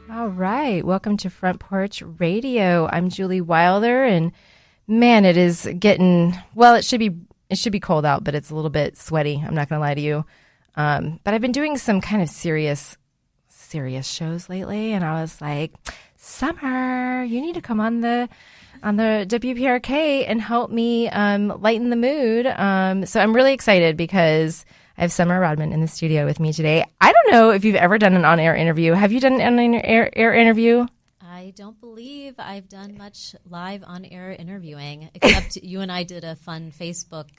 All right. Welcome to Front Porch Radio. I'm Julie Wilder, and man, it is getting, well, it should be cold out, but it's a little bit sweaty. I'm not going to lie to you. But I've been doing some kind of serious shows lately, and I was like, Summer, you need to come on the WPRK and help me lighten the mood. So I'm really excited because I have Summer Rodman in the studio with me today. I don't know if you've ever done an on-air interview. Have you done an on-air interview? I don't believe I've done much live on-air interviewing, except you and I did a fun Facebook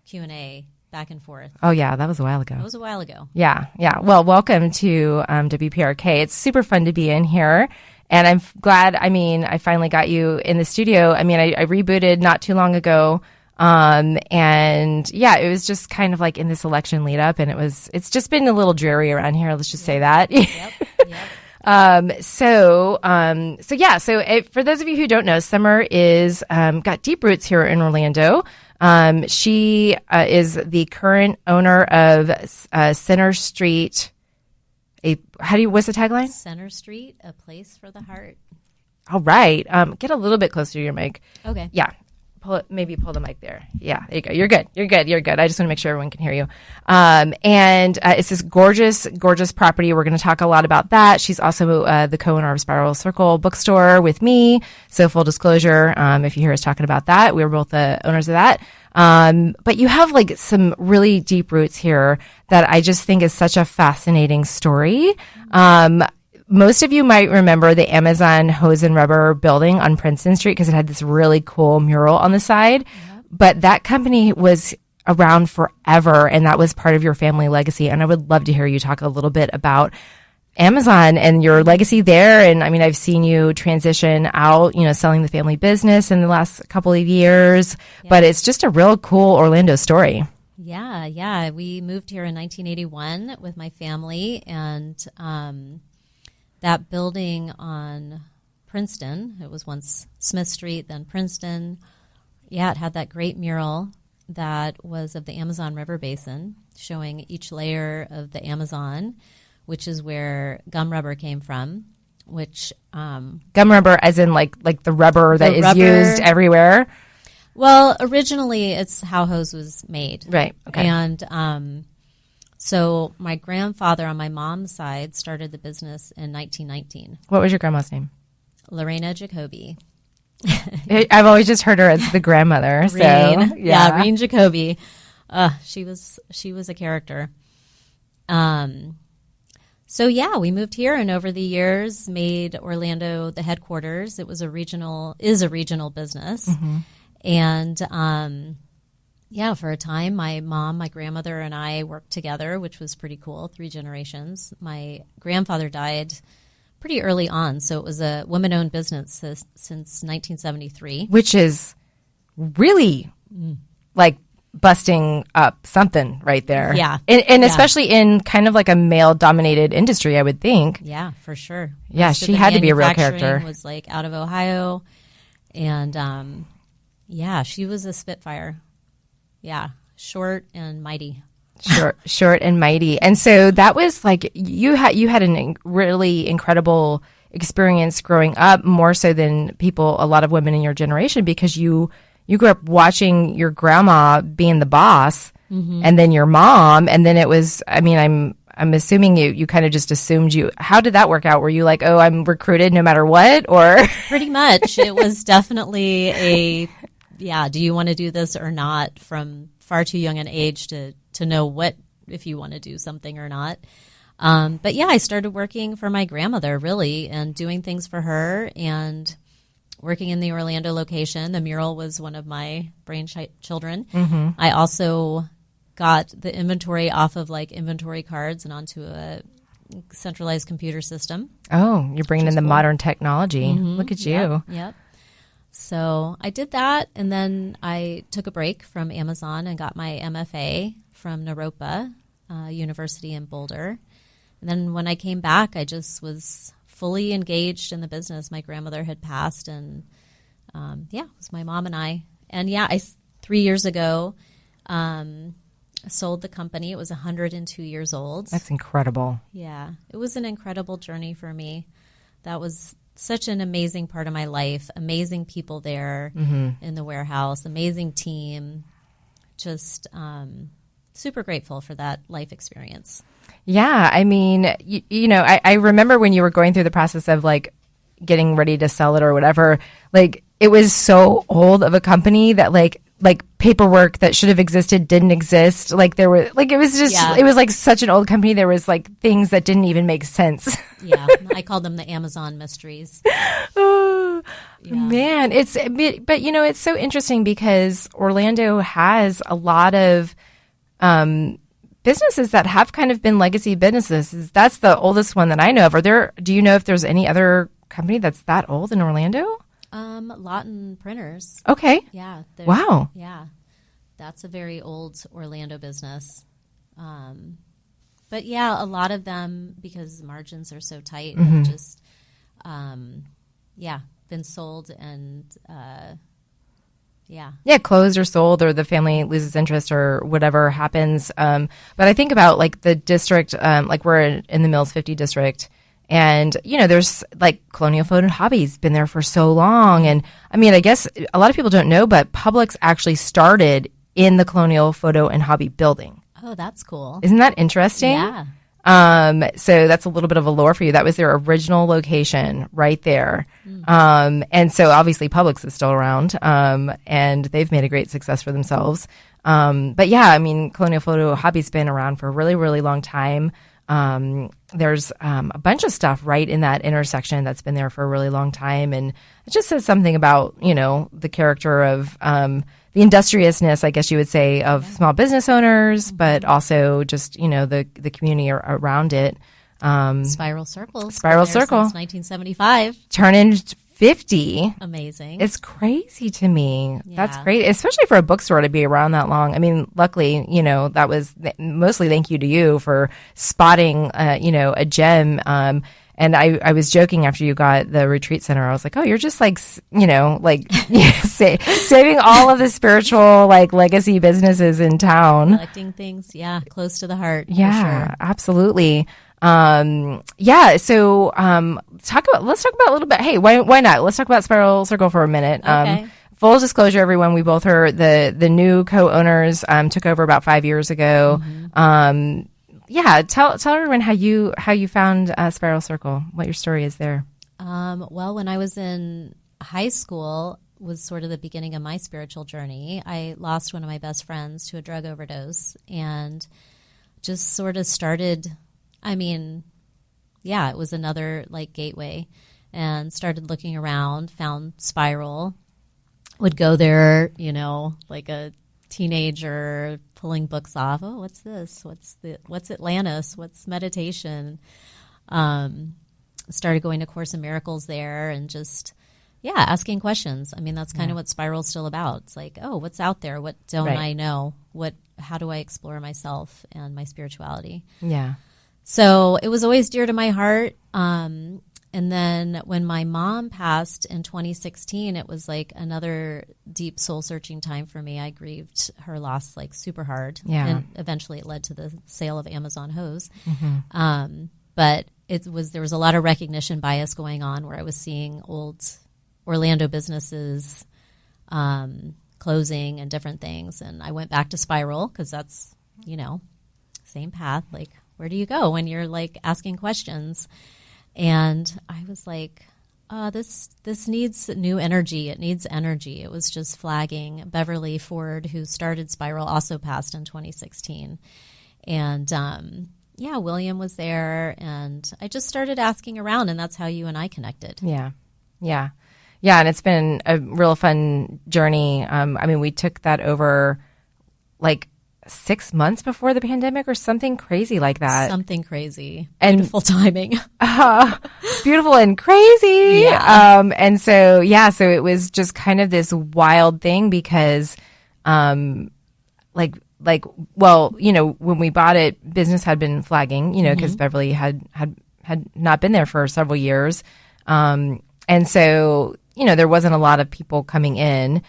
Q&A back and forth. Oh, yeah, that was a while ago. That was a while ago. Yeah. Well, welcome to WPRK. It's super fun to be in here. And I'm glad, I finally got you in the studio. I rebooted not too long ago. And yeah, it was just kind of like in this election lead up, and it's just been a little dreary around here. Let's just say that. Yep. So for those of you who don't know, Summer is, got deep roots here in Orlando. She, is the current owner of, Center Street. What's the tagline? Center Street, a place for the heart. All right. Get a little bit closer to your mic. Okay. Yeah. Maybe pull the mic there. Yeah, there you go. You're good. I just want to make sure everyone can hear you. And it's this gorgeous property. We're going to talk a lot about that. She's also the co-owner of Spiral Circle Bookstore with me. So full disclosure, if you hear us talking about that, we were both the owners of that. But you have like some really deep roots here that I just think is such a fascinating story. Most of you might remember the Amazon Hose and Rubber building on Princeton Street because it had this really cool mural on the side. Yep. But that company was around forever, and that was part of your family legacy. And I would love to hear you talk a little bit about Amazon and your legacy there. And I've seen you transition out, selling the family business in the last couple of years. Yep. But it's just a real cool Orlando story. Yeah. We moved here in 1981 with my family, and that building on Princeton, it was once Smith Street, then Princeton. Yeah, it had that great mural that was of the Amazon River Basin, showing each layer of the Amazon, which is where gum rubber came from. Which gum rubber, as in like the rubber that is used everywhere. Well, originally it's how hose was made, right? Okay, and so my grandfather on my mom's side started the business in 1919. What was your grandma's name? Lorena Jacoby. I've always just heard her as the grandmother. Reen Jacoby. She was a character. So yeah, we moved here, and over the years made Orlando the headquarters. It was a regional business, mm-hmm. And yeah, for a time, my mom, my grandmother, and I worked together, which was pretty cool, 3 generations. My grandfather died pretty early on, so it was a woman-owned business since 1973. Which is really like busting up something right there. Yeah. And especially in kind of like a male-dominated industry, I would think. Yeah, for sure. Yeah, she had to be a real character. Was like out of Ohio, and yeah, she was a Spitfire. Yeah, short and mighty. Short and mighty. And so that was like you had a really incredible experience growing up, more so than a lot of women in your generation, because you grew up watching your grandma being the boss, mm-hmm. and then your mom, and then it was. I'm assuming you kind of just assumed you. How did that work out? Were you like, oh, I'm recruited no matter what, or pretty much? It was definitely do you want to do this or not, from far too young an age to know what if you want to do something or not. But yeah, I started working for my grandmother, really, and doing things for her, and working in the Orlando location. The mural was one of my brainchildren. Mm-hmm. I also got the inventory off of like inventory cards and onto a centralized computer system. Oh, you're bringing in the modern technology. Mm-hmm. Look at you. Yep. So I did that, and then I took a break from Amazon and got my MFA from Naropa University in Boulder. And then when I came back, I just was fully engaged in the business. My grandmother had passed, and it was my mom and I. And 3 years ago, sold the company. It was 102 years old. That's incredible. Yeah. It was an incredible journey for me. That was such an amazing part of my life. Amazing people there in the warehouse. Amazing team. Just super grateful for that life experience. Yeah. I mean, I remember when you were going through the process of like getting ready to sell it or whatever, like it was so old of a company that like paperwork that should have existed didn't exist. Like there were like, it was just, it was like such an old company. There was like things that didn't even make sense. Yeah. I called them the Amazon mysteries. Oh, man. But it's so interesting because Orlando has a lot of, businesses that have kind of been legacy businesses. That's the oldest one that I know of. Do you know if there's any other company that's that old in Orlando? Lawton Printers. Okay. Yeah. Wow. Yeah. That's a very old Orlando business. But yeah, a lot of them, because margins are so tight, have just, been sold and, closed or sold, or the family loses interest or whatever happens. But I think about like the district, like we're in the Mills 50 district. And, there's like Colonial Photo and Hobby's been there for so long. And I mean, I guess a lot of people don't know, but Publix actually started in the Colonial Photo and Hobby building. Oh, that's cool. Isn't that interesting? Yeah. So that's a little bit of a lore for you. That was their original location right there. And so obviously Publix is still around, and they've made a great success for themselves. But yeah, I mean, Colonial Photo Hobby's been around for a really, really long time. There's a bunch of stuff right in that intersection that's been there for a really long time. And it just says something about, the character of the industriousness, I guess you would say, of small business owners, but also just, the community around it. Spiral Circle. Spiral Circle. Since 1975. Turning 50. Amazing. It's crazy to me. Yeah. That's great, especially for a bookstore to be around that long. I mean, luckily, that was mostly thank you to you for spotting, a gem. And I was joking after you got the retreat center. I was like, oh, you're just like, saving all of the spiritual, like legacy businesses in town. Collecting things. Yeah. Close to the heart. Yeah, for sure. Absolutely. So, let's talk about a little bit. Hey, why not? Let's talk about Spiral Circle for a minute. Okay. Full disclosure, everyone, we both are the new co-owners, took over about 5 years ago. Tell everyone how you found Spiral Circle, what your story is there. Well, when I was in high school was sort of the beginning of my spiritual journey. I lost one of my best friends to a drug overdose and just sort of started, it was another like gateway, and started looking around, found Spiral, would go there, like a teenager pulling books off. Oh, what's this? What's Atlantis? What's meditation? Started going to Course in Miracles there and just, asking questions. I mean, that's kind of what Spiral's still about. It's like, oh, what's out there? What don't I know? How do I explore myself and my spirituality? Yeah. So it was always dear to my heart. And then when my mom passed in 2016, it was like another deep soul searching time for me. I grieved her loss like super hard. Yeah. And eventually it led to the sale of Amazon Hose. But there was a lot of recognition bias going on where I was seeing old Orlando businesses closing and different things. And I went back to Spiral because that's, same path. Like, where do you go when you're like asking questions? And I was like, this needs new energy. It needs energy. It was just flagging. Beverly Ford, who started Spiral, also passed in 2016. And William was there. And I just started asking around, and that's how you and I connected. Yeah. And it's been a real fun journey. We took that over like 6 months before the pandemic or something crazy like that. Something crazy. And beautiful timing. Beautiful and crazy. Yeah. So it was just kind of this wild thing because, when we bought it, business had been flagging, because Beverly had not been there for several years. And so, there wasn't a lot of people coming in.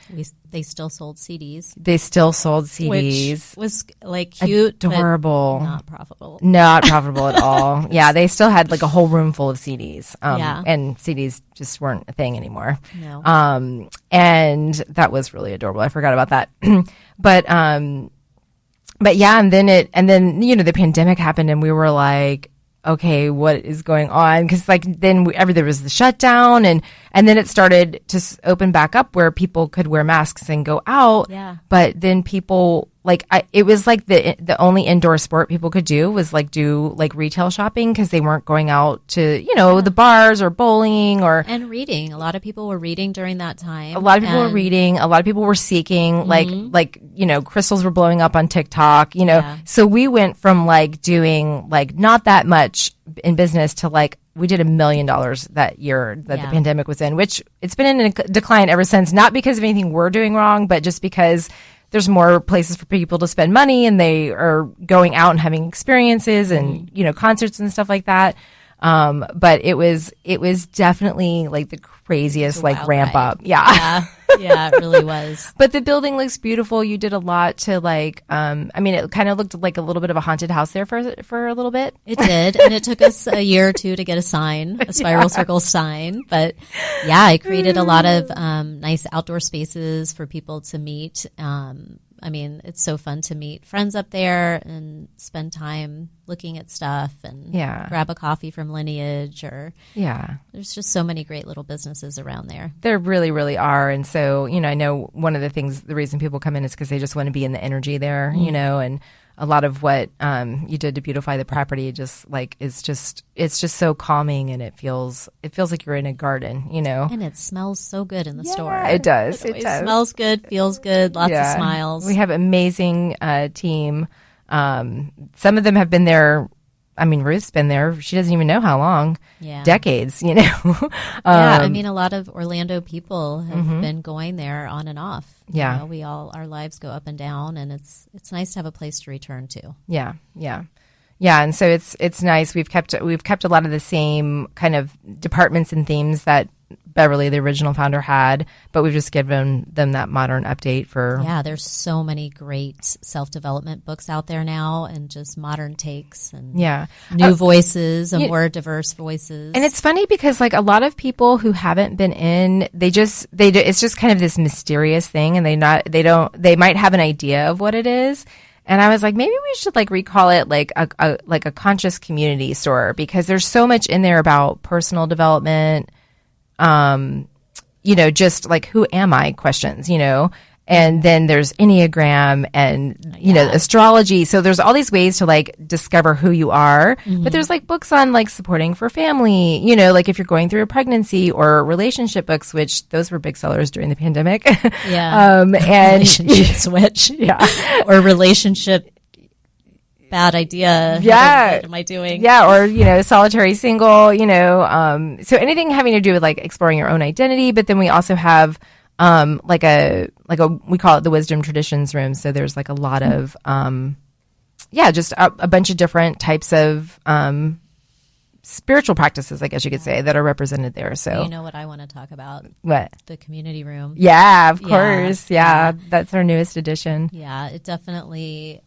They still sold CDs. They still sold CDs. Which was like cute, adorable, but not profitable. Not profitable at all. Yeah, they still had like a whole room full of CDs. And CDs just weren't a thing anymore. No. And that was really adorable. I forgot about that. But yeah, and then the pandemic happened, and we were like, okay, what is going on? Because like then there was the shutdown, and then it started to open back up where people could wear masks and go out. Yeah. But then people it was like the only indoor sport people could do was like do like retail shopping, because they weren't going out to the bars or bowling and reading. A lot of people were reading during that time. A lot of people were reading. A lot of people were seeking like crystals were blowing up on TikTok. So we went from like doing like not that much in business to like we did $1 million that year that the pandemic was in, which it's been in a decline ever since. Not because of anything we're doing wrong, but just because there's more places for people to spend money, and they are going out and having experiences and, concerts and stuff like that. But it was definitely like the craziest like ramp up. Yeah. Yeah, it really was. But the building looks beautiful. You did a lot to like, it kind of looked like a little bit of a haunted house there for a little bit. It did. And it took us a year or two to get a sign, a Spiral Circle sign. But yeah, I created a lot of nice outdoor spaces for people to meet. It's so fun to meet friends up there and spend time looking at stuff and grab a coffee from Lineage there's just so many great little businesses around there. There really, really are. And so, I know one of the reason people come in is because they just want to be in the energy there, and a lot of what you did to beautify the property just like it's just so calming, and it feels like you're in a garden, And it smells so good in the store. It does. It does. Smells good, feels good, lots of smiles. We have an amazing team. Some of them have been there. Ruth's been there. She doesn't even know how long. Yeah. Decades, a lot of Orlando people have been going there on and off. Yeah. Our lives go up and down, and it's nice to have a place to return to. Yeah. Yeah. Yeah. And so it's nice. We've kept a lot of the same kind of departments and themes that Beverly, the original founder, had, but we've just given them that modern update for. Yeah, there's so many great self-development books out there now, and just modern takes and new voices and more diverse voices. And it's funny because like a lot of people who haven't been in, it's just kind of this mysterious thing, and they might have an idea of what it is. And I was like, maybe we should like recall it like a conscious community store, because there's so much in there about personal development. Just like, who am I questions, and then there's Enneagram and, astrology. So there's all these ways to like discover who you are, but there's like books on like supporting for family, like if you're going through a pregnancy, or relationship books, which those were big sellers during the pandemic. Yeah. And relationship switch. Yeah. Or relationship bad idea. Yeah. What am I doing? Yeah. Or, solitary single, so anything having to do with like exploring your own identity. But then we also have, we call it the wisdom traditions room. So there's like a lot of, just a bunch of different types of, spiritual practices, I guess you could say, that are represented there. So you know what I want to talk about? What? The community room. Yeah, of course. Yeah. That's our newest addition. Yeah. It definitely,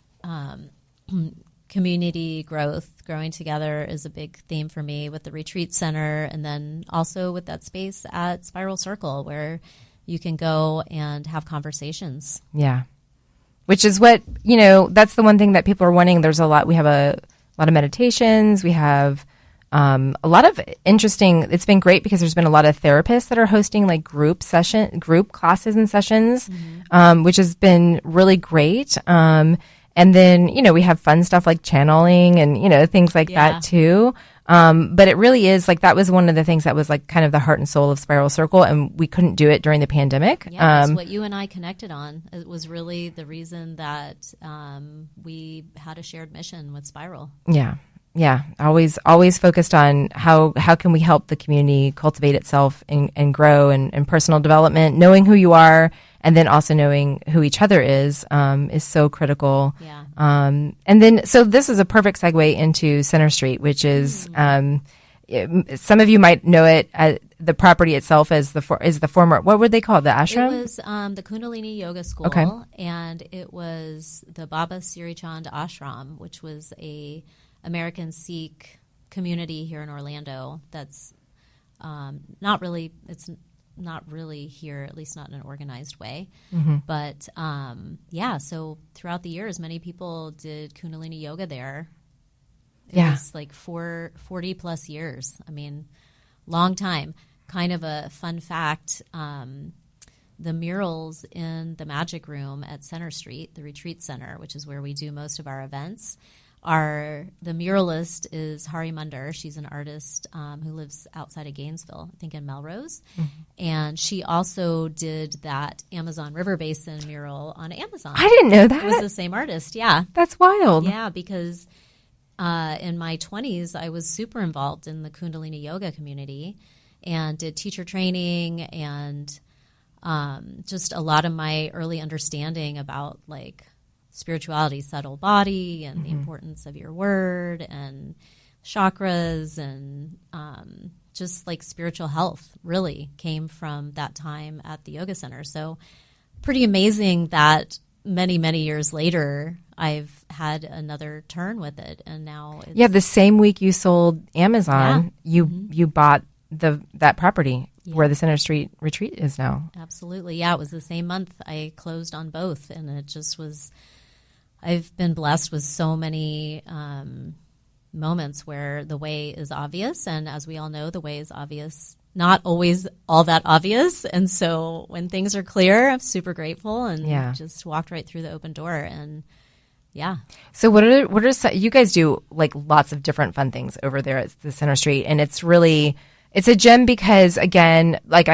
community growth, growing together is a big theme for me with the retreat center, and then also with that space at Spiral Circle where you can go and have conversations. Yeah. Which is what, that's the one thing that people are wanting. There's we have a lot of meditations. We have a lot of interesting, it's been great because there's been a lot of therapists that are hosting like group classes and sessions, which has been really great. And then, we have fun stuff like channeling and, things like that too. But it really is like, that was one of the things that was like kind of the heart and soul of Spiral Circle, and we couldn't do it during the pandemic. Yeah, that's what you and I connected on. It was really the reason that we had a shared mission with Spiral. Yeah. Yeah. Always focused on how can we help the community cultivate itself and grow and personal development, knowing who you are, and then also knowing who each other is so critical. Yeah. And then, so this is a perfect segue into Center Street, which is, some of you might know it as the property itself as the former, what would they call it? The ashram? It was the Kundalini Yoga School, Okay. and it was the Baba Sri Chand Ashram, which was a American Sikh community here in Orlando. That's not really here, at least not in an organized way. Mm-hmm. But so throughout the years, many people did Kundalini yoga there. It was like 40 plus years. I mean, long time. Kind of a fun fact, the murals in the Magic Room at Center Street, the retreat center, which is where we do most of our events, the muralist is Hari Munder. She's an artist who lives outside of Gainesville, I think in Melrose. Mm-hmm. And she also did that Amazon River Basin mural on Amazon. I didn't know that. It was the same artist, yeah. That's wild. Yeah, because in my 20s, I was super involved in the Kundalini yoga community and did teacher training and just a lot of my early understanding about like spirituality, subtle body, and the importance of your word and chakras and just like spiritual health really came from that time at the yoga center. So pretty amazing that many, many years later, I've had another turn with it. And now it's... the same week you sold Amazon, you bought that property where the Center Street retreat is now. Absolutely. Yeah, it was the same month I closed on both. And it just was, I've been blessed with so many moments where the way is obvious. And as we all know, the way is obvious, not always all that obvious. And so when things are clear, I'm super grateful and just walked right through the open door. And so you guys do like lots of different fun things over there at the Center Street. And it's a gem because again, like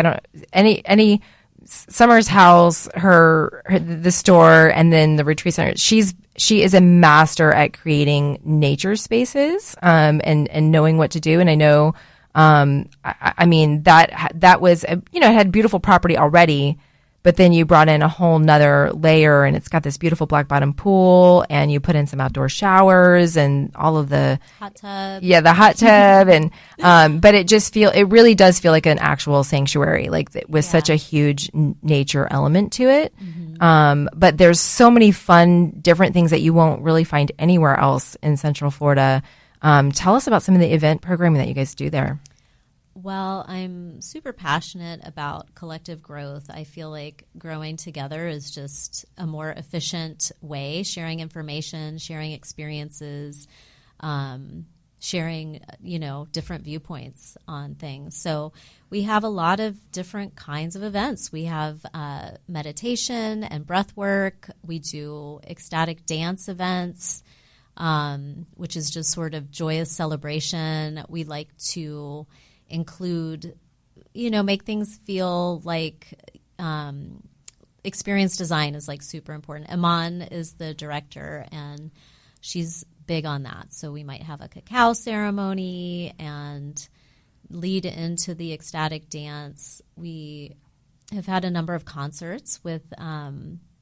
any Summer's house, the store, and then the retreat center. She is a master at creating nature spaces, and knowing what to do. And I know, I mean that was it had beautiful property already, but then you brought in a whole nother layer, and it's got this beautiful black bottom pool, and you put in some outdoor showers and all of the hot tub. Yeah, the hot tub, and but it really does feel like an actual sanctuary, like with such a huge nature element to it. Mm-hmm. But there's so many fun, different things that you won't really find anywhere else in Central Florida. Tell us about some of the event programming that you guys do there. Well, I'm super passionate about collective growth. I feel like growing together is just a more efficient way, sharing information, sharing experiences, sharing, different viewpoints on things. So we have a lot of different kinds of events. We have meditation and breath work. We do ecstatic dance events, which is just sort of joyous celebration. We like to include, make things feel like experience design is like super important. Iman is the director and she's big on that. So we might have a cacao ceremony and lead into the ecstatic dance. We have had a number of concerts with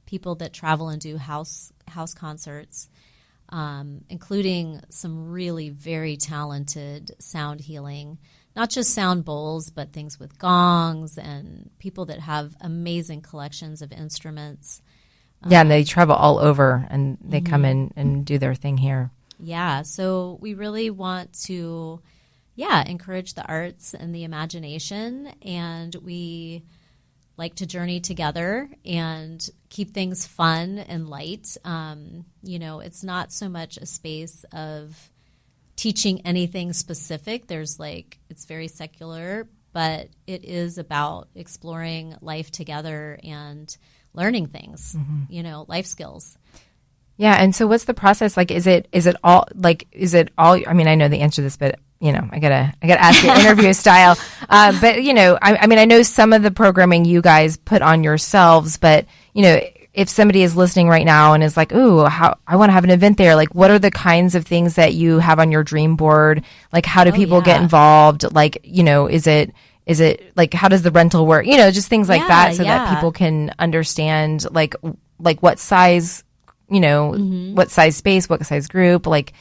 people that travel and do house concerts, including some really very talented sound healing. Not just sound bowls, but things with gongs and people that have amazing collections of instruments. Yeah, and they travel all over and they come in and do their thing here. Yeah, so we really want to, encourage the arts and the imagination, and we like to journey together and keep things fun and light. It's not so much a space of teaching anything specific. It's very secular, but it is about exploring life together and learning things, life skills. Yeah. And so what's the process? Like, is it all, I mean, I know the answer to this, but I gotta ask it interview style. But I know some of the programming you guys put on yourselves, but if somebody is listening right now and is like, ooh, I want to have an event there, like what are the kinds of things that you have on your dream board? Like how do people get involved? Like, is it like, how does the rental work? Just things like that so that people can understand like what size, what size space, what size group, like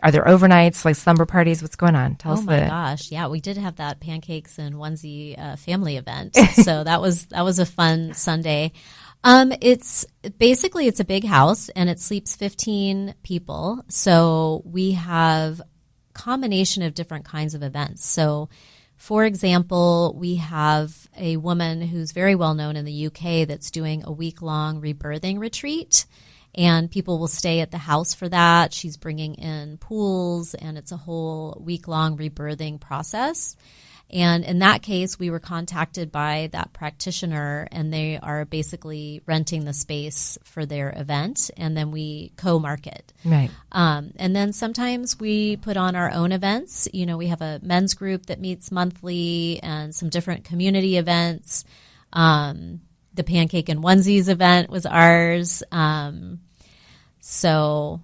Are there overnights, like slumber parties? What's going on? Tell us. Oh my gosh. Yeah, we did have that pancakes and onesie family event. So that was a fun Sunday. It's basically, it's a big house and it sleeps 15 people. So we have combination of different kinds of events. So for example, we have a woman who's very well known in the UK that's doing a week-long rebirthing retreat. And people will stay at the house for that. She's bringing in pools, and it's a whole week-long rebirthing process. And in that case, we were contacted by that practitioner, and they are basically renting the space for their event, and then we co-market. Right. And then sometimes we put on our own events. You know, we have a men's group that meets monthly and some different community events. The Pancake and Onesies event was ours. So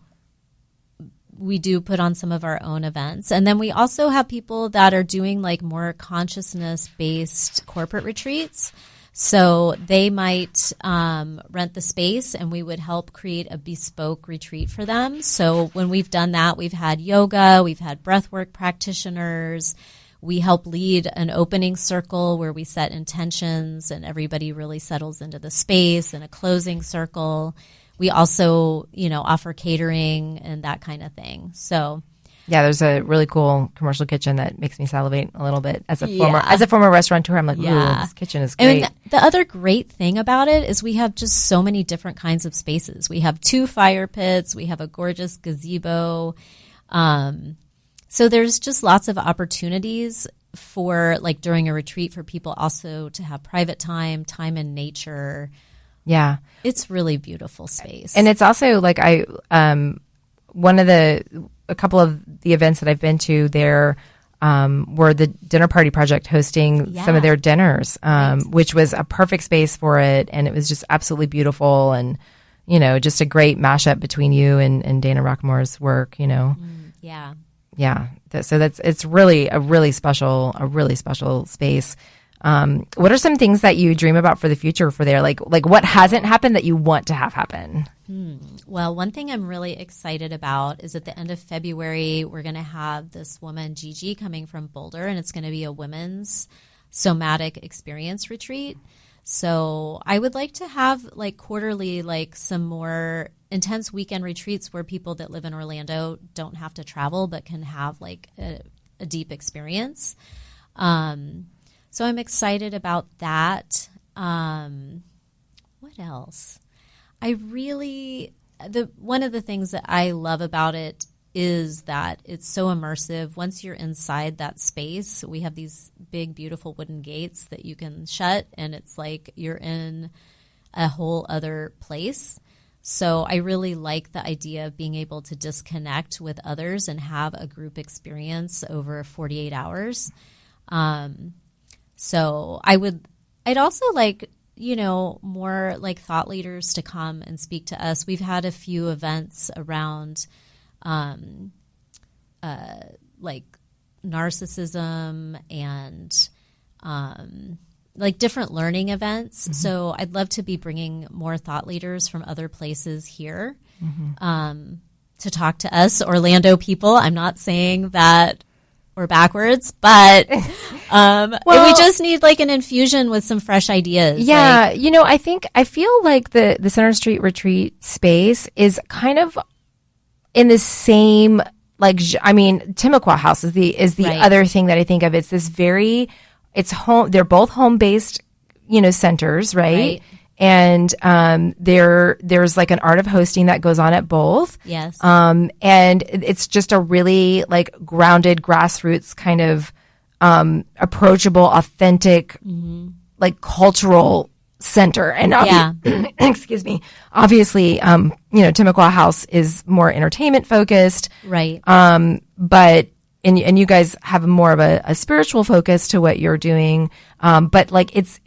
we do put on some of our own events. And then we also have people that are doing like more consciousness-based corporate retreats. So they might rent the space and we would help create a bespoke retreat for them. So when we've done that, we've had yoga, we've had breathwork practitioners. We help lead an opening circle where we set intentions and everybody really settles into the space, and a closing circle. We also, offer catering and that kind of thing. So, yeah, there's a really cool commercial kitchen that makes me salivate a little bit. As a former restaurateur, I'm like, ooh, this kitchen is great. And the other great thing about it is we have just so many different kinds of spaces. We have 2 fire pits. We have a gorgeous gazebo. So there's just lots of opportunities for, like, during a retreat for people also to have private time in nature. Yeah. It's really beautiful space. And it's also like a couple of the events that I've been to there were the Dinner Party Project hosting some of their dinners, which was a perfect space for it. And it was just absolutely beautiful, and, just a great mashup between you and Dana Rockmore's work, Yeah. Yeah. So it's really a really special space. What are some things that you dream about for the future for there? Like what hasn't happened that you want to have happen? Well, one thing I'm really excited about is at the end of February, we're going to have this woman, Gigi, coming from Boulder, and it's going to be a women's somatic experience retreat. So I would like to have like quarterly, like some more intense weekend retreats where people that live in Orlando don't have to travel but can have like a deep experience. So I'm excited about that. What else? One of the things that I love about it is that it's so immersive. Once you're inside that space, we have these big, beautiful wooden gates that you can shut, and it's like you're in a whole other place. So I really like the idea of being able to disconnect with others and have a group experience over 48 hours. So I'd also like, more like thought leaders to come and speak to us. We've had a few events around like narcissism and like different learning events. Mm-hmm. So I'd love to be bringing more thought leaders from other places here to talk to us, Orlando people. I'm not saying that we're backwards, but we just need like an infusion with some fresh ideas. Yeah, I feel like the Center Street retreat space is kind of in the same, like, Timucua House is the right. Other thing that I think of. It's this it's home. They're both home-based, centers, right? And there's like an art of hosting that goes on at both. Yes. And it's just a really like grounded grassroots kind of approachable, authentic, like cultural center. And excuse me, obviously, Timucua House is more entertainment focused. Right. But and you guys have more of a spiritual focus to what you're doing. But like it's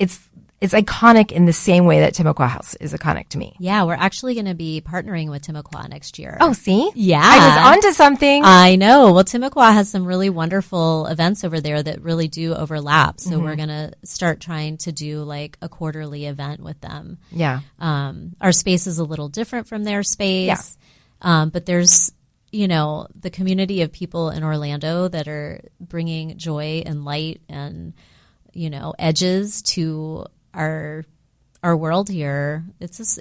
iconic in the same way that Timucua House is iconic to me. Yeah, we're actually going to be partnering with Timucua next year. Oh, see? Yeah. I was onto something. I know. Well, Timucua has some really wonderful events over there that really do overlap. So we're going to start trying to do like a quarterly event with them. Yeah. Our space is a little different from their space. Yeah. But there's the community of people in Orlando that are bringing joy and light and, edges to our world here. It's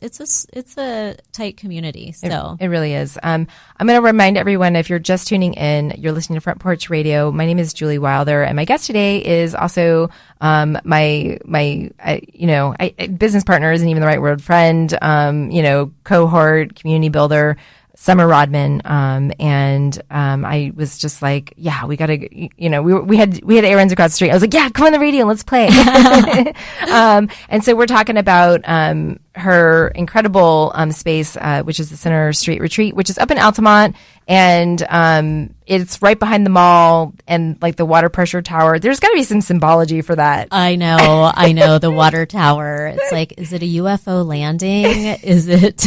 a tight community. So it really is. I'm going to remind everyone, if you're just tuning in, you're listening to Front Porch Radio. My name is Julie Wilder, and my guest today is also my business partner isn't even the right word, friend, cohort, community builder, Summer Rodman. I was just like, yeah, we got to, we had errands across the street. I was like, yeah, come on the radio and let's play. And so we're talking about, her incredible, space, which is the Center Street Retreat, which is up in Altamont. And, it's right behind the mall and like the water pressure tower. There's got to be some symbology for that. I know the water tower. It's like, is it a UFO landing? Is it,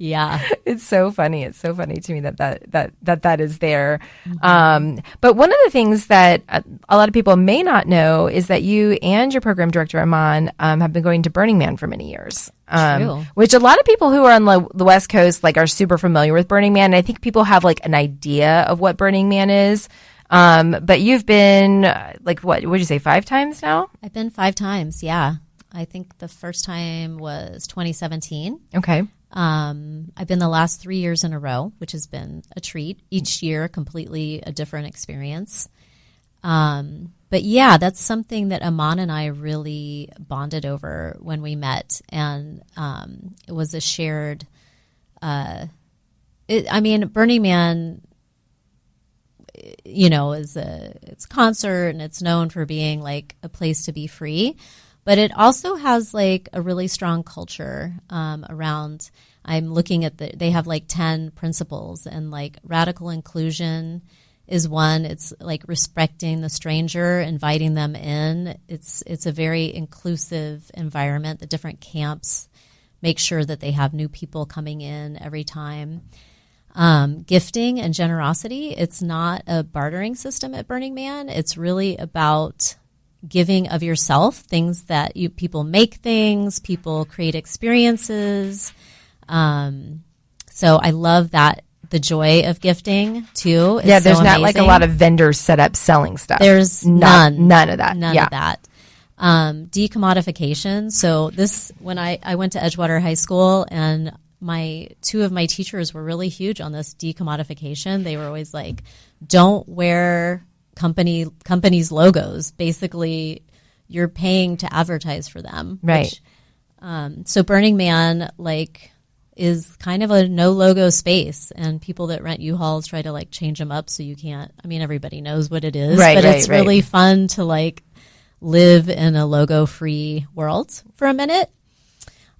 yeah. It's so funny. It's so funny to me that is there. Mm-hmm. But one of the things that a lot of people may not know is that you and your program director, Aman, have been going to Burning Man for many years. Which a lot of people who are on the West Coast are super familiar with Burning Man. And I think people have an idea of what Burning Man is. But you've been what would you say, 5 times now? I've been 5 times. Yeah. I think the first time was 2017. Okay. I've been the last 3 years in a row, which has been a treat. Each year, completely a different experience. But yeah, that's something that Aman and I really bonded over when we met. And it was a shared, Burning Man, is it's a concert and it's known for being a place to be free. But it also has a really strong culture around. I'm looking at they have 10 principles, and radical inclusion is one. It's respecting the stranger, inviting them in. It's a very inclusive environment. The different camps make sure that they have new people coming in every time. Gifting and generosity. It's not a bartering system at Burning Man. It's really about giving of yourself, things that people make things, people create experiences. So I love that, the joy of gifting too. Yeah, there's not a lot of vendors set up selling stuff. There's none of that. None of that. Decommodification. So when I went to Edgewater High School, and 2 of my teachers were really huge on this decommodification. They were always like, don't wear companies' logos. Basically, you're paying to advertise for them. Right. So Burning Man, is kind of a no logo space, and people that rent U-Hauls try to change them up so you can't. I mean, everybody knows what it is, right, but right, it's really fun to live in a logo free world for a minute.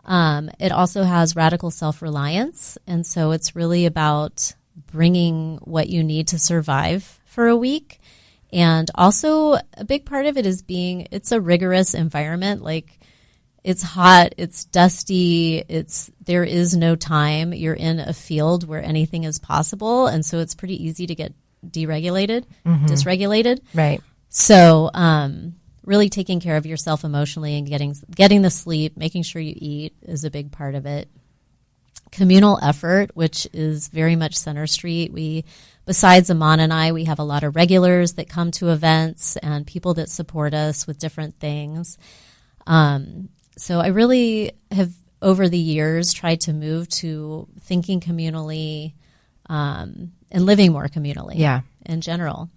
It also has radical self-reliance, and so it's really about bringing what you need to survive for a week. And also a big part of it is it's a rigorous environment. It's hot, it's dusty, there is no time. You're in a field where anything is possible. And so it's pretty easy to get dysregulated. Right. So, really taking care of yourself emotionally and getting the sleep, making sure you eat is a big part of it. Communal effort, which is very much Center Street. Besides Aman and I, we have a lot of regulars that come to events and people that support us with different things. So I really have, over the years, tried to move to thinking communally and living more communally in general.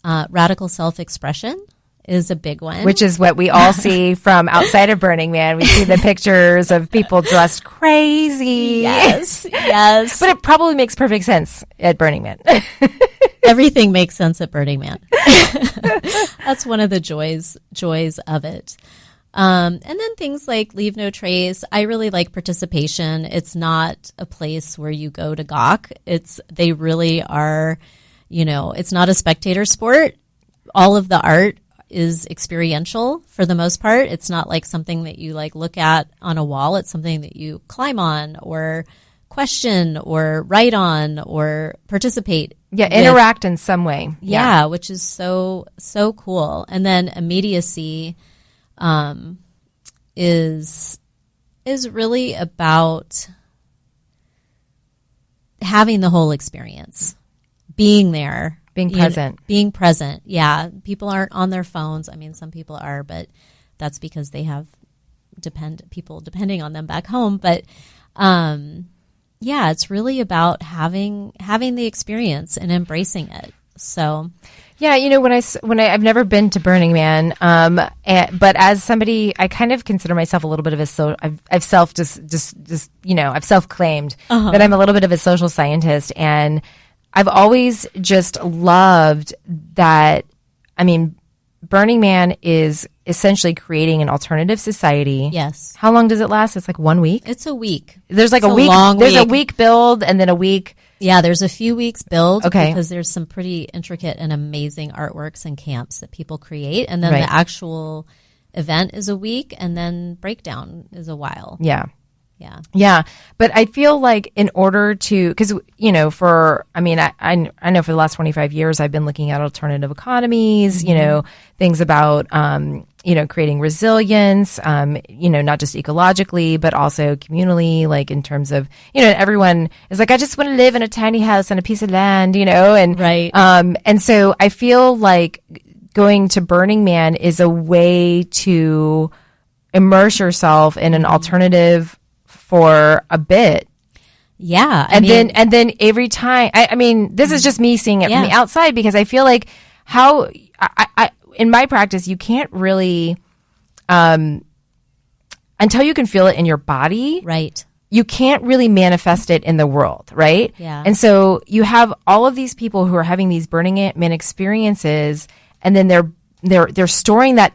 Radical self-expression is a big one. Which is what we all see from outside of Burning Man. We see the pictures of people dressed crazy. Yes. But it probably makes perfect sense at Burning Man. Everything makes sense at Burning Man. That's one of the joys of it. And then things like Leave No Trace. I really like participation. It's not a place where you go to gawk. They really are, it's not a spectator sport. All of the art is experiential for the most part. It's not something that you look at on a wall. It's something that you climb on or question or write on or participate. Yeah, interact in some way. Yeah, which is so cool. And then immediacy is really about having the whole experience, being there, being present. Being present. Yeah. People aren't on their phones. I mean, some people are, but that's because they have people depending on them back home. But, yeah, it's really about having the experience and embracing it. So, yeah, when I've never been to Burning Man, but as somebody, I kind of consider myself a little bit of I've self-claimed that I'm a little bit of a social scientist, and I've always just loved that. I mean, Burning Man is essentially creating an alternative society. Yes. How long does it last? It's like 1 week. It's a week. There's like it's a week. Long there's week. a week build and then a week. Yeah, there's a few weeks build. Okay. Because there's some pretty intricate and amazing artworks and camps that people create, and then the actual event is a week, and then breakdown is a while. Yeah. Yeah. Yeah. But I feel like in order to, because, I know for the last 25 years, I've been looking at alternative economies, things about, creating resilience, not just ecologically, but also communally, like in terms of, everyone is like, I just want to live in a tiny house on a piece of land, and, right. And so I feel like going to Burning Man is a way to immerse yourself in an alternative for a bit. Yeah. And then every time, I mean, this is just me seeing it from the outside, because I feel like how I in my practice, you can't really, until you can feel it in your body. Right. You can't really manifest it in the world. Right. Yeah. And so you have all of these people who are having these Burning Man experiences, and then they're storing that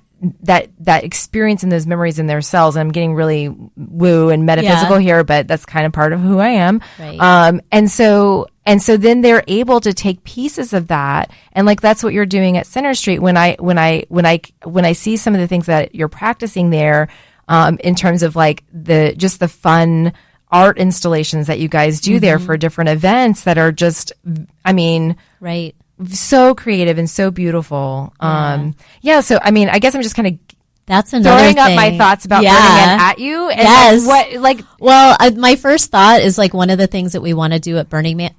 experience and those memories in their cells. And I'm getting really woo and metaphysical here, but that's kind of part of who I am. Right. And so then they're able to take pieces of that, and like that's what you're doing at Center Street. When I see some of the things that you're practicing there, in terms of like the fun art installations that you guys do there for different events that are just, I mean, right. So creative and so beautiful. So I mean, I guess I'm just kind of that's another throwing thing. up my thoughts about Burning Man at you. And yes. My first thought is like one of the things that we want to do at Burning Man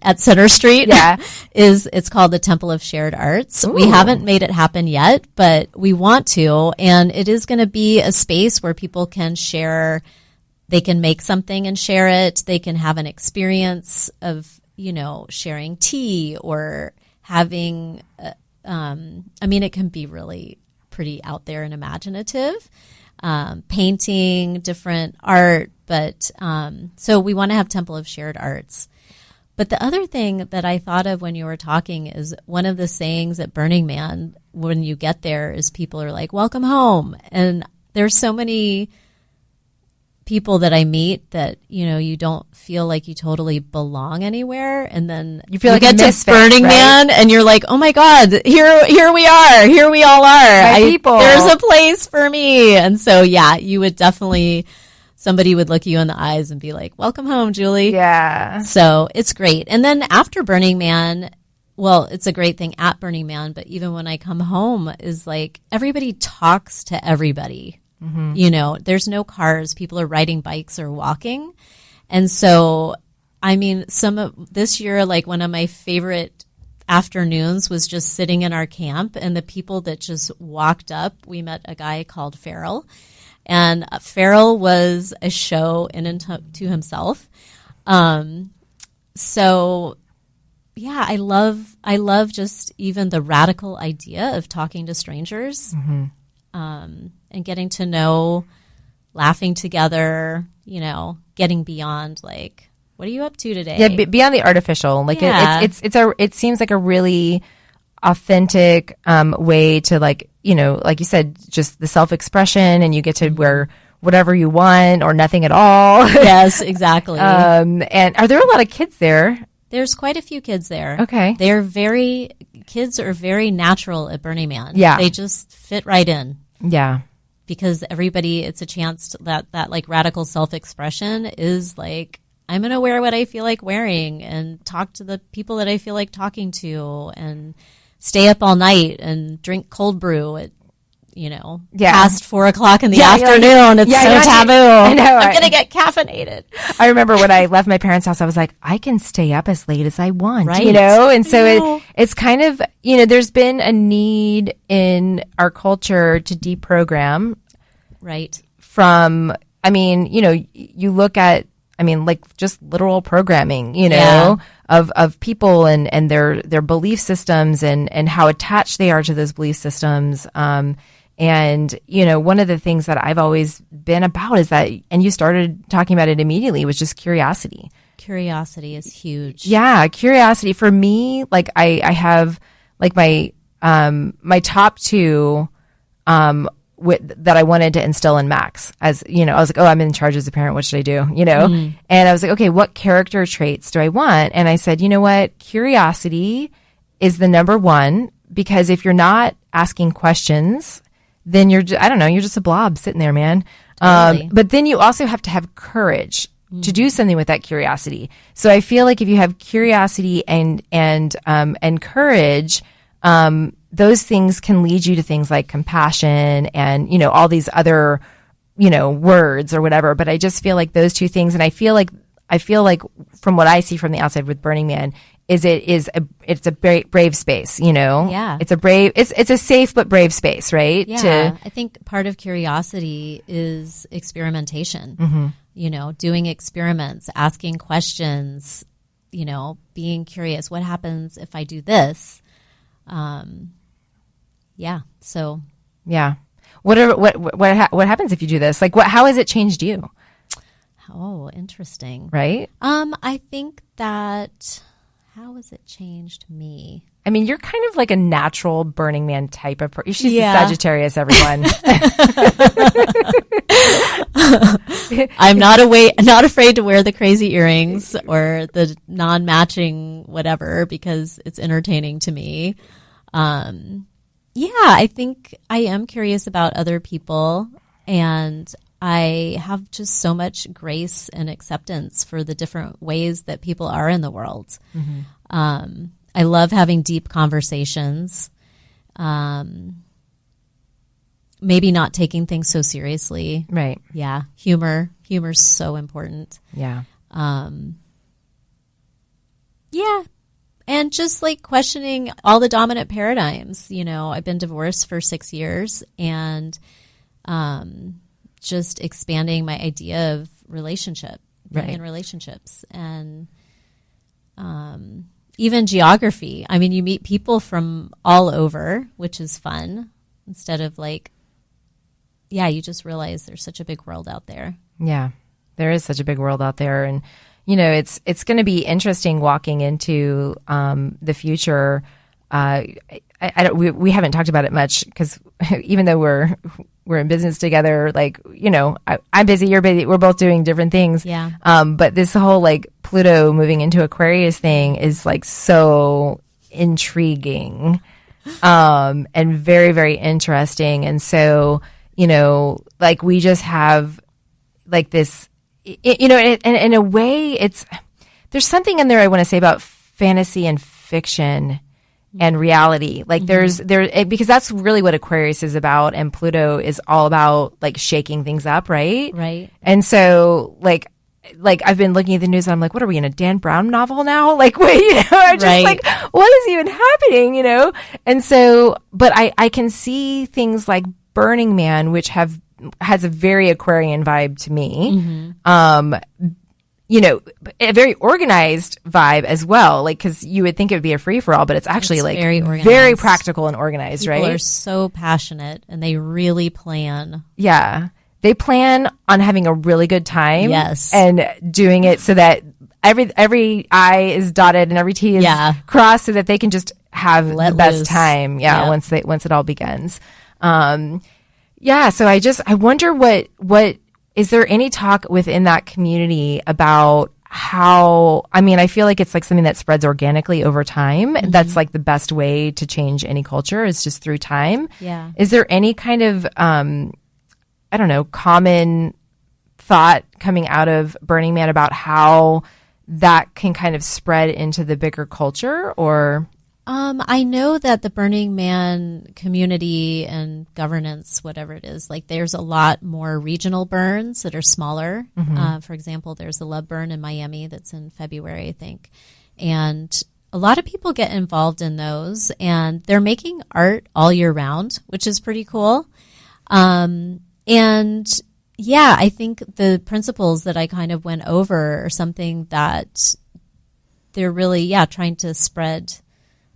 at Center Street. Yeah. is it's called the Temple of Shared Arts. Ooh. We haven't made it happen yet, but we want to, and it is going to be a space where people can share. They can make something and share it. They can have an experience of, sharing tea or having, it can be really pretty out there and imaginative, painting, different art. But so we want to have Temple of Shared Arts. But the other thing that I thought of when you were talking is one of the sayings at Burning Man when you get there is people are like, welcome home. And there's so many people that I meet that, you don't feel like you totally belong anywhere. And then you feel like get to Burning Man and you're like, oh my God, here we are. Here we all are. People. There's a place for me. And so, you would definitely, somebody would look you in the eyes and be like, welcome home, Julie. Yeah. So it's great. And then after Burning Man, well, it's a great thing at Burning Man, but even when I come home is like everybody talks to everybody. Mm-hmm. There's no cars. People are riding bikes or walking. And so, this year, like one of my favorite afternoons was just sitting in our camp, and the people that just walked up, we met a guy called Farrell, and Farrell was a show in and to himself. So yeah, I love just even the radical idea of talking to strangers. Mm-hmm. And getting to know, laughing together, getting beyond like, what are you up to today? Yeah, beyond the artificial. Like it seems like a really authentic way to like you said, just the self-expression, and you get to wear whatever you want or nothing at all. Yes, exactly. And are there a lot of kids there? There's quite a few kids there. Okay. Kids are very natural at Burning Man. Yeah. They just fit right in. Yeah. Because everybody, it's a chance to, that like radical self-expression is like, I'm going to wear what I feel like wearing and talk to the people that I feel like talking to and stay up all night and drink cold brew at past 4:00 in the Yeah, afternoon. It's so taboo. I know. I'm going to get caffeinated. I remember when I left my parents' house, I was like, I can stay up as late as I want, Right. And so it's kind of, there's been a need in our culture to deprogram Right. from, you look at, like just literal programming, of people and their belief systems and how attached they are to those belief systems. And, one of the things that I've always been about is that, and you started talking about it immediately, was just curiosity. Curiosity is huge. Yeah. Curiosity for me, like I have like my top two, that I wanted to instill in Max as, I was like, oh, I'm in charge as a parent. What should I do? And I was like, okay, what character traits do I want? And I said, you know what? Curiosity is the number one, because if you're not asking questions, then you're just a blob sitting there, man. Totally. But then you also have to have courage to do something with that curiosity. So I feel like if you have curiosity and courage, those things can lead you to things like compassion and, all these other, words or whatever. But I just feel like those two things. And I feel like from what I see from the outside with Burning Man it's a brave space, Yeah. It's a safe but brave space, right? Yeah. I think part of curiosity is experimentation, doing experiments, asking questions, being curious. What happens if I do this? So yeah. What happens if you do this? Like, how has it changed you? Oh, interesting. Right? I think that how has it changed me? You're kind of like a natural Burning Man type of person. She's Yeah. a Sagittarius, everyone. I'm not afraid to wear the crazy earrings or the non-matching whatever because it's entertaining to me. I think I am curious about other people, and I have just so much grace and acceptance for the different ways that people are in the world. I love having deep conversations. Maybe not taking things so seriously. Right. Yeah. Humor's so important. Yeah. And just like questioning all the dominant paradigms. I've been divorced for 6 years, and just expanding my idea of relationship, being in relationships, and even geography. You meet people from all over, which is fun, instead of you just realize there's such a big world out there. Yeah, there is such a big world out there. And, it's going to be interesting walking into the future. We haven't talked about it much because even though we're in business together, I'm busy, you're busy, we're both doing different things. Yeah. But this whole Pluto moving into Aquarius thing is so intriguing, and very, very interesting. And so, we just have this, in a way there's something in there I want to say about fantasy and fiction and reality. Because that's really what Aquarius is about, and Pluto is all about shaking things up, right? Right. And so I've been looking at the news and I'm like, what are we in a Dan Brown novel now? I'm just Right. what is even happening, And so, but I can see things like Burning Man, which has a very Aquarian vibe to me. A very organized vibe as well. Because you would think it would be a free for all, but it's actually very organized, very practical and organized, People right? are so passionate, and they really plan. Yeah. They plan on having a really good time. Yes. And doing it so that every I is dotted and every T is crossed, so that they can just have the best time. Yeah. Once it all begins. So I wonder what is there any talk within that community about how, I feel like it's something that spreads organically over time. That's the best way to change any culture is just through time. Yeah. Is there any kind of, common thought coming out of Burning Man about how that can kind of spread into the bigger culture, or? I know that the Burning Man community and governance, whatever it is, like there's a lot more regional burns that are smaller. For example, there's the Love Burn in Miami that's in February, I think. And a lot of people get involved in those, and they're making art all year round, which is pretty cool. And yeah, I think the principles that I kind of went over are something that they're really, trying to spread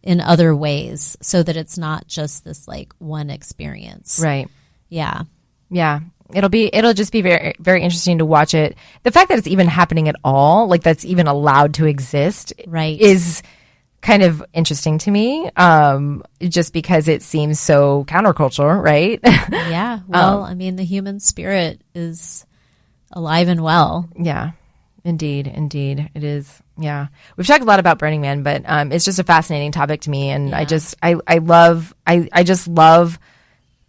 in other ways so that it's not just this like one experience. Right. Yeah. Yeah. It'll just be very, very interesting to watch it. The fact that it's even happening at all, like that's even allowed to exist, right, is kind of interesting to me. Just because it seems so countercultural, right? Yeah. Well, I mean, the human spirit is alive and well. Yeah. Indeed. It is. Yeah. We've talked a lot about Burning Man, but it's just a fascinating topic to me. And I just love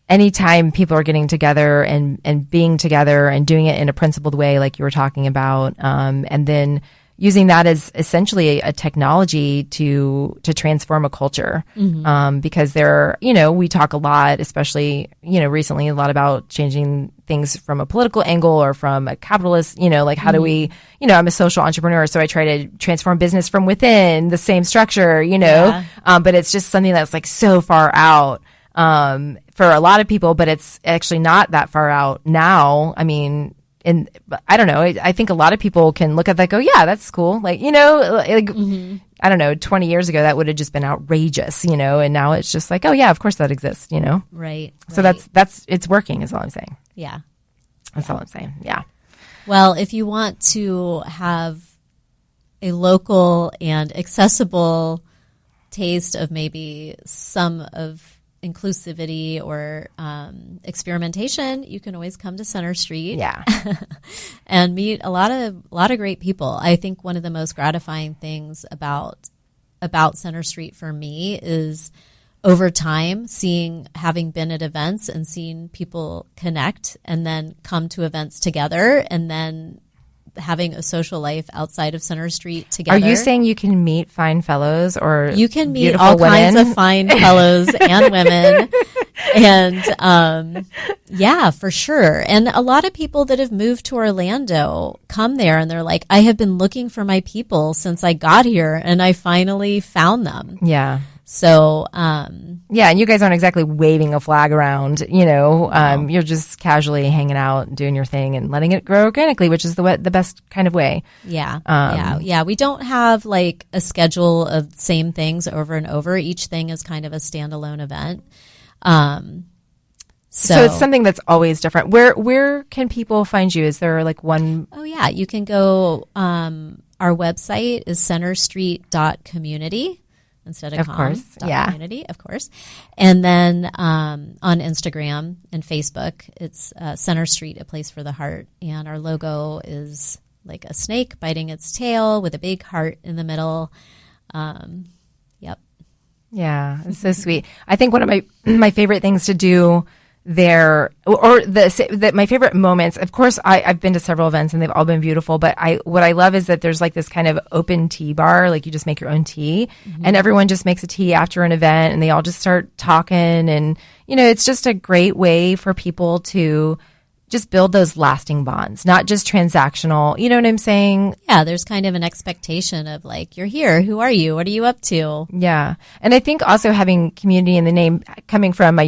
anytime people are getting together and being together and doing it in a principled way, like you were talking about. And then using that as essentially a technology to transform a culture. Because we talk a lot, especially, recently a lot about changing things from a political angle or from a capitalist, like how do we, I'm a social entrepreneur, so I try to transform business from within the same structure, but it's just something that's like so far out, for a lot of people, but it's actually not that far out now. I mean, I don't know. I think a lot of people can look at that and go, yeah, that's cool. Like, I don't know, 20 years ago, that would have just been outrageous, and now it's just like, oh yeah, of course that exists, Right. So that's, it's working is all I'm saying. Yeah. That's all I'm saying. Yeah. Well, if you want to have a local and accessible taste of maybe some of inclusivity or experimentation, you can always come to Center Street, and meet a lot of great people. I think one of the most gratifying things about Center Street for me is over time having been at events and seeing people connect and then come to events together and then having a social life outside of Center Street together. Are you saying you can meet fine fellows or you can meet all kinds of fine fellows and women? And yeah, for sure. And a lot of people that have moved to Orlando come there and they're like, I have been looking for my people since I got here and I finally found them. Yeah. So, yeah, and you guys aren't exactly waving a flag around, you're just casually hanging out and doing your thing and letting it grow organically, which is the best kind of way. Yeah. Yeah. We don't have like a schedule of same things over and over. Each thing is kind of a standalone event. So it's something that's always different. Where can people find you? Is there like one? Oh yeah. You can go, our website is centerstreet.community. Instead of community, of course. And then on Instagram and Facebook, it's Center Street, a place for the heart. And our logo is like a snake biting its tail with a big heart in the middle. Yep. Yeah, it's so sweet. I think one of my favorite things to do there, or my favorite moments, of course, I've been to several events and they've all been beautiful, but what I love is that there's like this kind of open tea bar, like you just make your own tea and everyone just makes a tea after an event and they all just start talking and, it's just a great way for people to just build those lasting bonds, not just transactional. You know what I'm saying? Yeah, there's kind of an expectation of like, you're here. Who are you? What are you up to? Yeah. And I think also having community in the name, coming from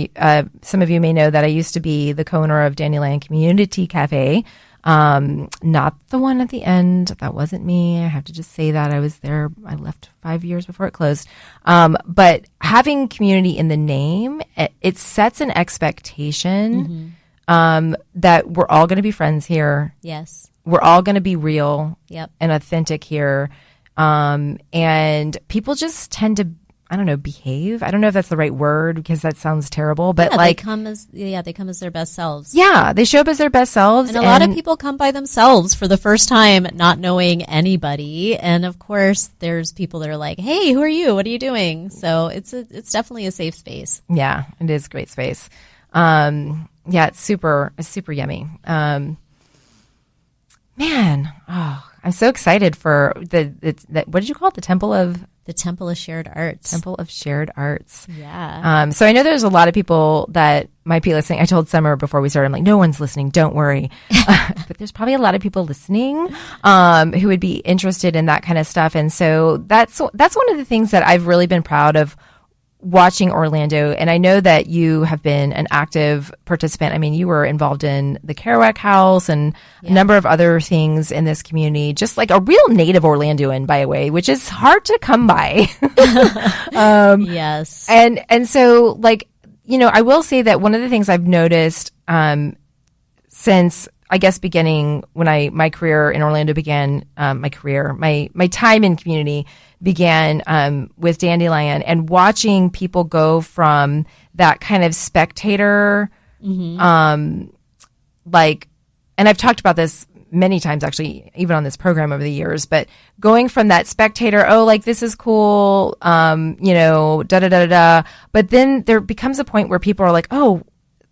some of you may know that I used to be the co-owner of Dandelion Community Cafe. Not the one at the end. That wasn't me. I have to just say that I was there. I left 5 years before it closed. But having community in the name, it sets an expectation that we're all going to be friends here. Yes. We're all going to be real and authentic here. And people just tend to, I don't know, behave. I don't know if that's the right word because that sounds terrible, but they come as their best selves. Yeah. They show up as their best selves. And a lot of people come by themselves for the first time, not knowing anybody. And of course there's people that are like, hey, who are you? What are you doing? So it's definitely a safe space. Yeah, it is a great space. Yeah, it's super yummy. Man, I'm so excited for the what did you call it? The The Temple of Shared Arts. Temple of Shared Arts. Yeah. So I know there's a lot of people that might be listening. I told Summer before we started, I'm like, no one's listening. Don't worry. But there's probably a lot of people listening who would be interested in that kind of stuff. And so that's one of the things that I've really been proud of watching Orlando. And I know that you have been an active participant. I mean, you were involved in the Kerouac House and a number of other things in this community, just like a real native Orlandoan, by the way, which is hard to come by. Yes. And so, like, you know, I will say that one of the things I've noticed since, I guess, beginning when my career in Orlando began, my time in community began with Dandelion, and watching people go from that kind of spectator, and I've talked about this many times actually, even on this program over the years, but going from that spectator, oh, like, this is cool, you know, da da da da, but then there becomes a point where people are like, oh,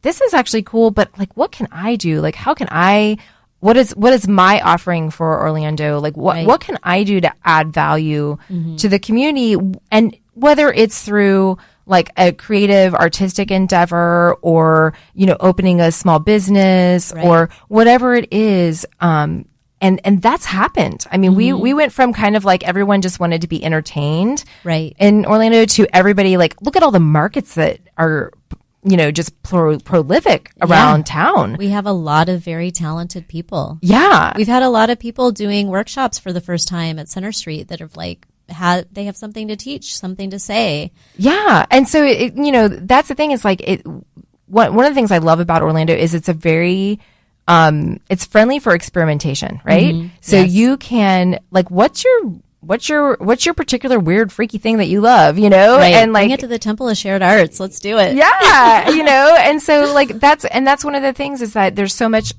this is actually cool, but like, what can I do? Like, how can I, what is my offering for Orlando? Like, what can I do to add value to the community? And whether it's through like a creative artistic endeavor, or, you know, opening a small business, or whatever it is. And that's happened. I mean, we went from kind of like everyone just wanted to be entertained in Orlando to everybody like, look at all the markets that are, you know, just prolific around town. We have a lot of very talented people. Yeah. We've had a lot of people doing workshops for the first time at Center Street that have like they have something to teach, something to say. Yeah. And so, you know, that's the thing is like one of the things I love about Orlando is it's a very, it's friendly for experimentation, right? So you can like, what's your particular weird freaky thing that you love, you know? And like, bring it to the Temple of Shared Arts. Let's do it. Yeah. You know? And so like that's one of the things is that there's so much,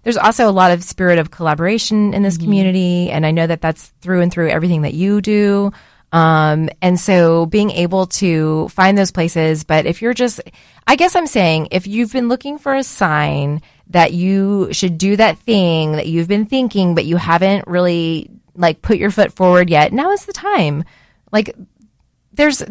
there's also a lot of spirit of collaboration in this community. And I know that that's through and through everything that you do. And so being able to find those places, but if you're just, I guess I'm saying, if you've been looking for a sign that you should do that thing that you've been thinking, but you haven't really like put your foot forward yet, now is the time. Like there's,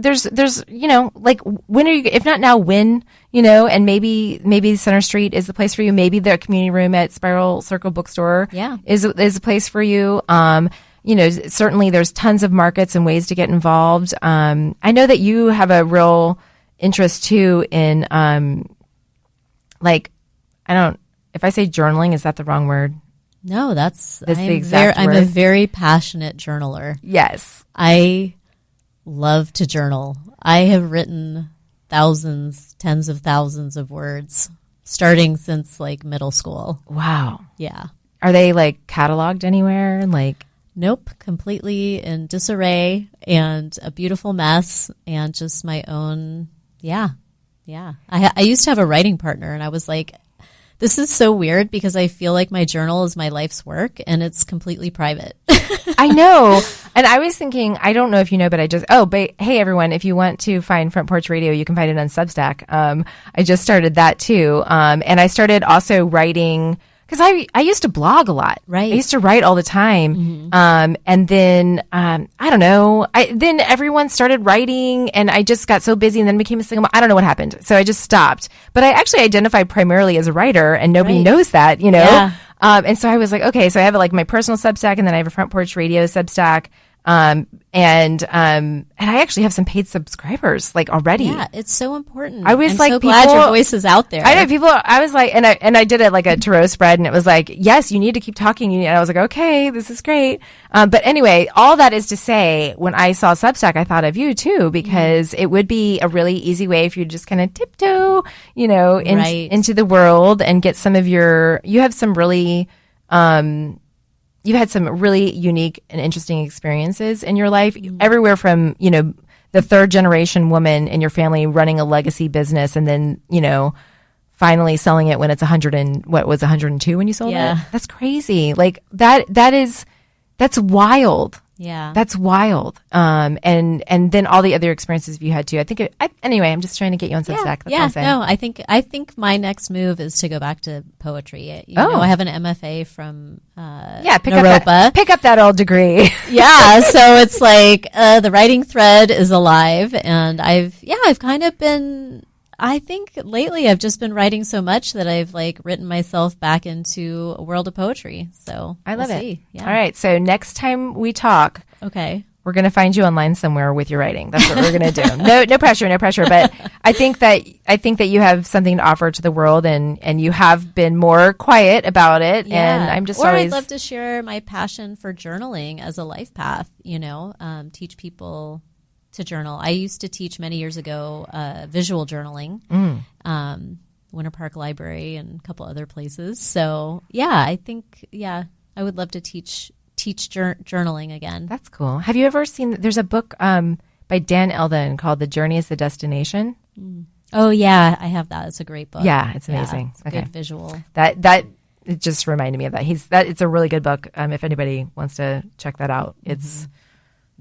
you know, like when are you, if not now, when, you know, and maybe Center Street is the place for you. Maybe the community room at Spiral Circle Bookstore is a place for you. You know, certainly there's tons of markets and ways to get involved. I know that you have a real interest too in, like, if I say journaling, is that the wrong word? No, that's the exact word. I'm a very passionate journaler. Yes. I love to journal. I have written thousands, tens of thousands of words starting since like middle school. Wow. Yeah. Are they like cataloged anywhere? Like, nope, completely in disarray and a beautiful mess and just my own. Yeah. I used to have a writing partner and I was like, this is so weird because I feel like my journal is my life's work and it's completely private. I know. And I was thinking, I don't know if you know, but hey everyone, if you want to find Front Porch Radio, you can find it on Substack. I just started that too. And I started also writing, because I used to blog a lot. Right. I used to write all the time. And then, I don't know, then everyone started writing and I just got so busy and then became a single mom. I don't know what happened. So I just stopped. But I actually identified primarily as a writer and nobody knows that, you know? Yeah. And so I was like, okay, so I have like my personal Substack and then I have a Front Porch Radio Substack. And I actually have some paid subscribers like already. Yeah, it's so important. I was I'm like, so glad your voice is out there. I know people. I was like, and I did it like a tarot spread, and it was like, yes, you need to keep talking. And I was like, okay, this is great. But anyway, all that is to say, when I saw Substack, I thought of you too, because it would be a really easy way if you just kind of tiptoe, you know, into the world and get some of you have some really, you've had some really unique and interesting experiences in your life, everywhere from, you know, the third generation woman in your family running a legacy business and then, you know, finally selling it when it's 102 when you sold it? That's crazy. Like that's That's wild. Yeah. That's wild. And then all the other experiences you had too. Anyway, I'm just trying to get you on Substack. That's No, I think my next move is to go back to poetry. You know, I have an MFA from pick up that old degree. Yeah, so it's like the writing thread is alive, and I've kind of been. I think lately I've just been writing so much that I've like written myself back into a world of poetry. So I love it. Yeah. All right. So next time we talk, okay, we're going to find you online somewhere with your writing. That's what we're going to do. No pressure. But I think that you have something to offer to the world, and you have been more quiet about it. Yeah. And I'm just I'd love to share my passion for journaling as a life path. You know, teach people to journal. I used to teach many years ago visual journaling, Winter Park Library and a couple other places. So I think I would love to teach journaling again. That's cool. Have you ever seen? There's a book by Dan Eldon called "The Journey is the Destination." Oh yeah, I have that. It's a great book. Yeah, it's amazing. It's a good visual. That it just reminded me of that. It's a really good book. If anybody wants to check that out, it's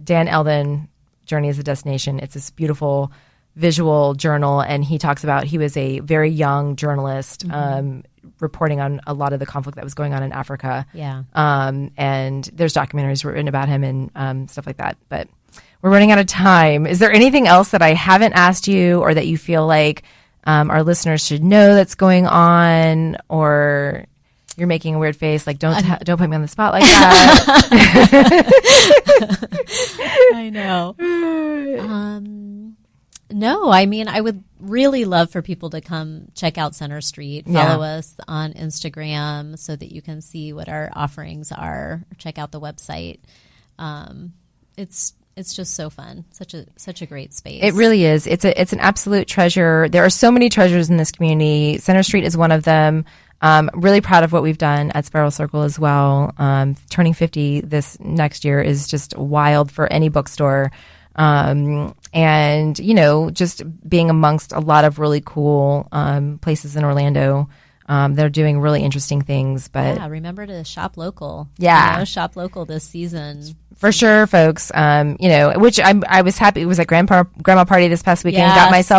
Dan Eldon. Journey is a Destination. It's this beautiful visual journal, and he talks about he was a very young journalist reporting on a lot of the conflict that was going on in Africa. Yeah. And there's documentaries written about him and stuff like that. But we're running out of time. Is there anything else that I haven't asked you, or that you feel like our listeners should know that's going on, or you're making a weird face, like don't put me on the spot like that. I know. No, I mean, I would really love for people to come check out Center Street, follow us on Instagram so that you can see what our offerings are, or check out the website. It's just so fun. Such a great space. It really is. It's an absolute treasure. There are so many treasures in this community. Center Street is one of them. Really proud of what we've done at Spiral Circle as well. Turning 50 this next year is just wild for any bookstore. And, you know, just being amongst a lot of really cool places in Orlando. They're doing really interesting things. But remember to shop local. Yeah. You know, shop local this season. For sure, folks. You know, which I was happy. It was at grandma party this past weekend. Got myself